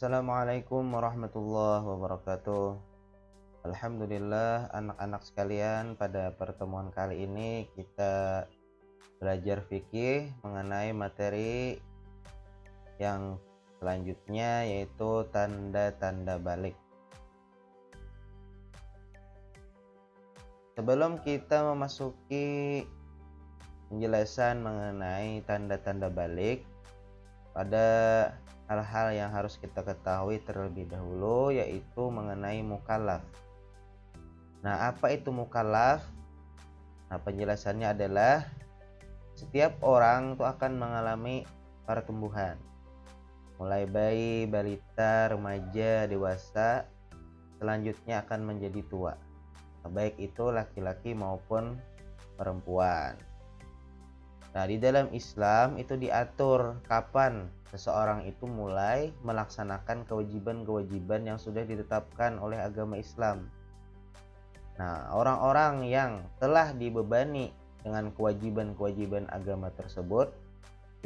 Assalamualaikum warahmatullahi wabarakatuh. Alhamdulillah anak-anak sekalian, pada pertemuan kali ini kita belajar fikih mengenai materi yang selanjutnya, yaitu tanda-tanda balik. Sebelum kita memasuki penjelasan mengenai tanda-tanda balik, pada hal-hal yang harus kita ketahui terlebih dahulu, yaitu mengenai mukallaf. Nah, apa itu mukallaf? Nah, penjelasannya adalah setiap orang itu akan mengalami pertumbuhan, mulai bayi, balita, remaja, dewasa, selanjutnya akan menjadi tua, baik itu laki-laki maupun perempuan. Nah, di dalam Islam itu diatur kapan seseorang itu mulai melaksanakan kewajiban-kewajiban yang sudah ditetapkan oleh agama Islam. Nah, orang-orang yang telah dibebani dengan kewajiban-kewajiban agama tersebut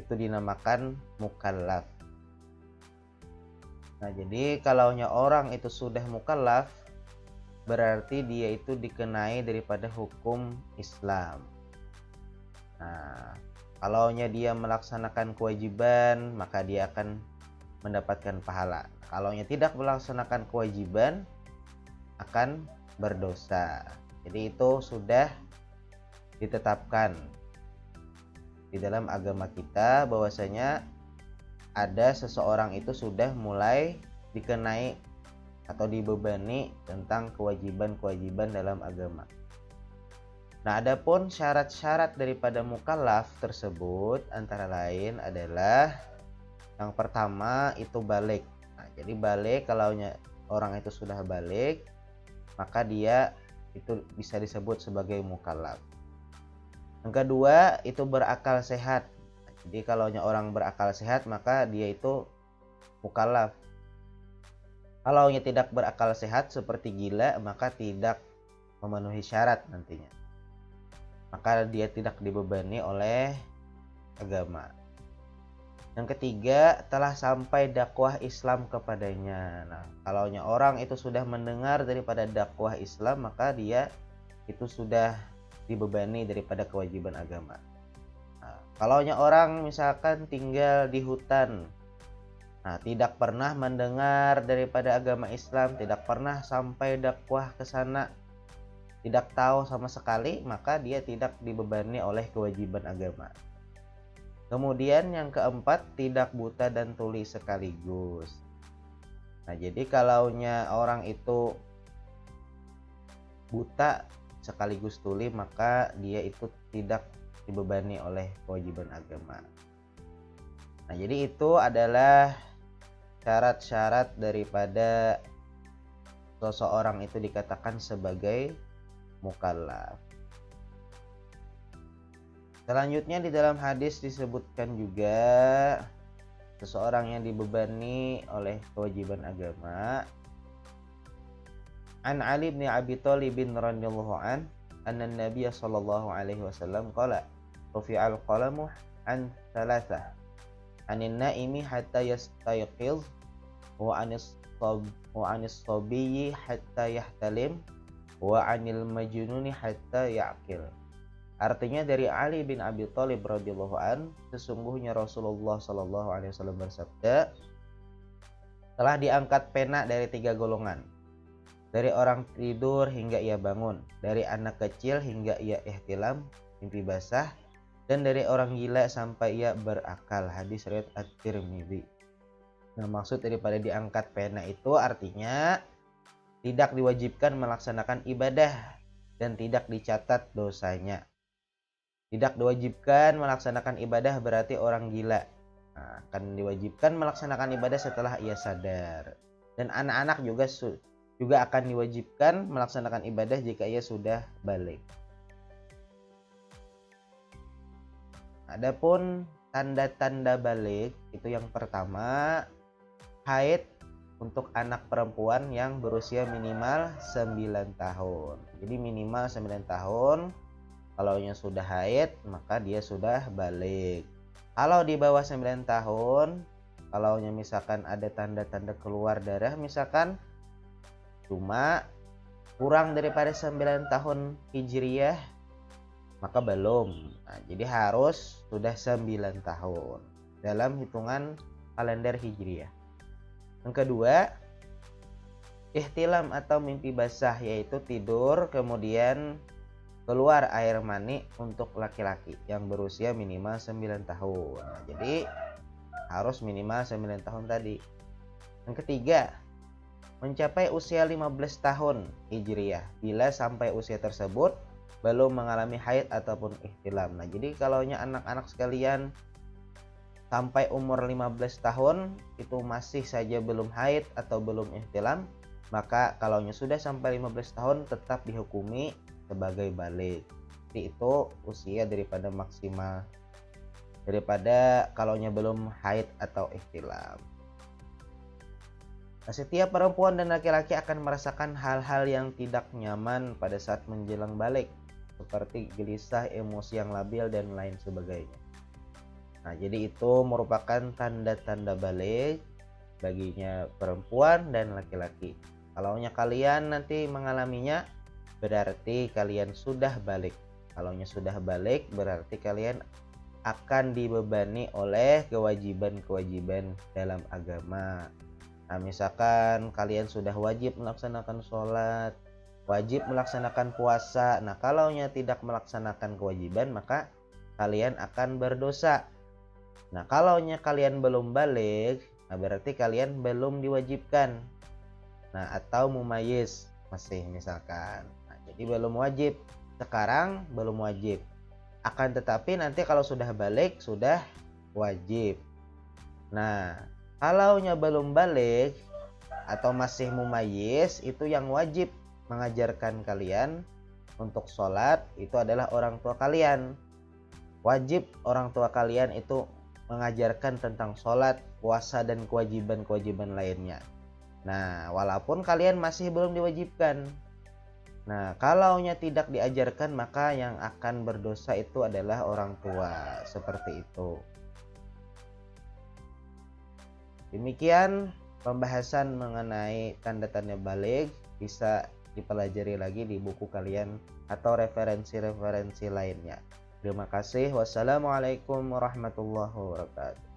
itu dinamakan mukallaf. Nah, jadi kalaunya orang itu sudah mukallaf, berarti dia itu dikenai daripada hukum Islam. Nah, kalaunya dia melaksanakan kewajiban, maka dia akan mendapatkan pahala. Kalaunya tidak melaksanakan kewajiban, akan berdosa. Jadi itu sudah ditetapkan di dalam agama kita bahwasanya ada seseorang itu sudah mulai dikenai atau dibebani tentang kewajiban-kewajiban dalam agama. Nah, adapun syarat-syarat daripada mukallaf tersebut antara lain adalah yang pertama itu balik. Nah, jadi balik, kalau orang itu sudah balik, maka dia itu bisa disebut sebagai mukallaf. Yang kedua itu berakal sehat. Nah, jadi kalau orang berakal sehat, maka dia itu mukallaf. Kalau tidak berakal sehat seperti gila, maka tidak memenuhi syarat nantinya, maka dia tidak dibebani oleh agama. Yang ketiga, telah sampai dakwah Islam kepadanya. Nah, kalau orang itu sudah mendengar daripada dakwah Islam, maka dia itu sudah dibebani daripada kewajiban agama. Nah, kalau orang misalkan tinggal di hutan, nah, tidak pernah mendengar daripada agama Islam, tidak pernah sampai dakwah ke sana, tidak tahu sama sekali, maka dia tidak dibebani oleh kewajiban agama. Kemudian yang keempat, tidak buta dan tuli sekaligus. Nah, jadi kalaunya orang itu buta sekaligus tuli, maka dia itu tidak dibebani oleh kewajiban agama. Nah, jadi itu adalah syarat-syarat daripada seseorang itu dikatakan sebagai mukallaf. Selanjutnya di dalam hadis disebutkan juga seseorang yang dibebani oleh kewajiban agama. An Ali bin Abi Thalib radhiyallahu an, anna Nabiy sallallahu alaihi wasallam qala, rufi'al qalamu an thalathah, anin naimi hatta yastayqiz, wa anis sabiyyi hatta yahtalim, wa anil majnuni hatta ya'qil. Artinya dari Ali bin Abi Thalib radhiyallahu an, sesungguhnya Rasulullah sallallahu alaihi wasallam bersabda, telah diangkat pena dari 3 golongan. Dari orang tidur hingga ia bangun, dari anak kecil hingga ia ihtilam, mimpi basah, dan dari orang gila sampai ia berakal. Hadis riwayat At-Tirmidzi. Nah, maksud daripada diangkat pena itu artinya tidak diwajibkan melaksanakan ibadah dan tidak dicatat dosanya. Tidak diwajibkan melaksanakan ibadah berarti orang gila. Nah, akan diwajibkan melaksanakan ibadah setelah ia sadar. Dan anak-anak juga akan diwajibkan melaksanakan ibadah jika ia sudah balik. Adapun tanda-tanda balik itu yang pertama, haid untuk anak perempuan yang berusia minimal 9 tahun. Jadi minimal 9 tahun. Kalau sudah haid, maka dia sudah balik. Kalau di bawah 9 tahun, Kalau misalkan ada tanda-tanda keluar darah misalkan cuma kurang daripada 9 tahun Hijriyah, maka belum. Nah, jadi harus sudah 9 tahun dalam hitungan kalender Hijriyah. Yang kedua, ihtilam atau mimpi basah, yaitu tidur kemudian keluar air mani untuk laki-laki yang berusia minimal 9 tahun. Nah, jadi harus minimal 9 tahun tadi. Yang ketiga, mencapai usia 15 tahun Hijriyah bila sampai usia tersebut belum mengalami haid ataupun ihtilam. Nah, jadi kalau anak-anak sekalian sampai umur 15 tahun itu masih saja belum haid atau belum ihtilam, maka kalau sudah sampai 15 tahun tetap dihukumi sebagai balik. Jadi itu usia daripada maksimal daripada kalau belum haid atau ihtilam. Nah, setiap perempuan dan laki-laki akan merasakan hal-hal yang tidak nyaman pada saat menjelang balik, seperti gelisah, emosi yang labil, dan lain sebagainya. Nah, jadi itu merupakan tanda-tanda balik baginya perempuan dan laki-laki. Kalau kalian nanti mengalaminya, berarti kalian sudah balik. Kalau sudah balik, berarti kalian akan dibebani oleh kewajiban-kewajiban dalam agama. Nah, misalkan kalian sudah wajib melaksanakan sholat, wajib melaksanakan puasa. Nah, kalau tidak melaksanakan kewajiban, maka kalian akan berdosa. Nah, kalau kalian belum balik, nah berarti kalian belum diwajibkan. Nah, atau mumayyiz masih misalkan. Nah, jadi belum wajib. Sekarang belum wajib. Akan tetapi nanti kalau sudah balik sudah wajib. Nah, kalau belum balik atau masih mumayyiz, itu yang wajib mengajarkan kalian untuk sholat itu adalah orang tua kalian. Wajib orang tua kalian itu mengajarkan tentang sholat, puasa, dan kewajiban-kewajiban lainnya. Nah, walaupun kalian masih belum diwajibkan. Nah, kalau tidak diajarkan, maka yang akan berdosa itu adalah orang tua. Seperti itu. Demikian pembahasan mengenai tanda-tanda balik, bisa dipelajari lagi di buku kalian atau referensi-referensi lainnya. Terima kasih. Wassalamualaikum warahmatullahi wabarakatuh.